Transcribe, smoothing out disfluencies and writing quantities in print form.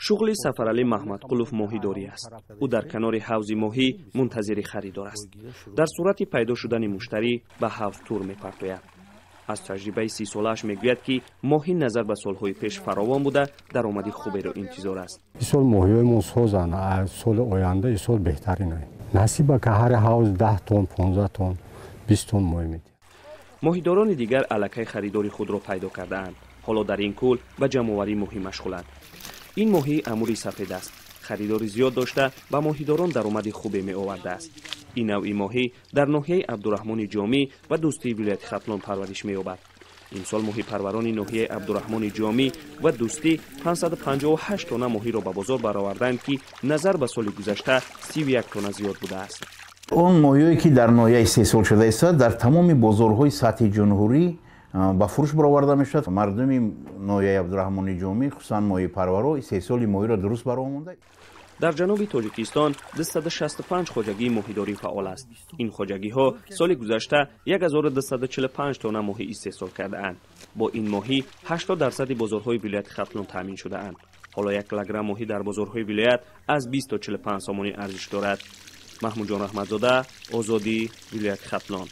шуғли Сафарали Маҳмадқулов моҳидорӣ аст. ӯ дар канори ҳавзи моҳӣ мунтазири харидор аст. дар сурати пайдо шудани муштарӣ ба ҳавз тур мепартояд. аз таҷрибаи 30 солааш мегӯяд ки моҳӣ назар ба солҳои пеш фаровон буда даромади хуберо интизор аст. сол моҳиҳои созанд, соли оянда сол беҳтарин аст. насиба ки ҳар ҳавз 10 тонн, 15 тонн, 20 тонн моҳӣ медиҳад. моҳидорони дигар аллакай харидори худро пайдо кардаанд. ҳоло дар ин кӯл ба ҷамъоварӣ моҳӣ машғуланд. ин моҳӣ амури сафед аст. харидори зиёд дошта ба моҳидорон даромади хубе меовардааст. ин навъи моҳӣ дар ноҳияи Абдураҳмони Ҷомӣ ва Дӯстии вилояти Хатлон парвариш меёбад. имсол моҳипарварони ноҳияи Абдураҳмони Ҷомӣ ва Дӯстӣ 558 тонна моҳиро ба бозор бароварданд ки назар ба соли гузашта 31 тонна зиёд будааст. он моҳие ки дар ноҳияи 3 сол шуда истояд дар тамоми бозорҳои сатҳи ҷумҳурӣ ба фурӯш бароварда мешавад. мардуми ноҳияи Абдураҳмони Ҷомӣ хусусан моҳипарваро 3 соли моҳиро дуруст бароварда. дар ҷануби Тоҷикистон 265 хоҷагии моҳидорӣ фаъол аст. ин хоҷагиҳо соли гузашта 1245 тонна моҳӣ истеҳсол кардаанд. бо ин моҳӣ 80% бозорҳои вилояти Хатлон таъмин шудаанд. ҳоло 1 килограмм моҳӣ дар бозорҳои вилоят аз 20 то 45 сомонӣ арзиш дорад. маҳмудҷон раҳматзода, озодӣ, вилояти Хатлон.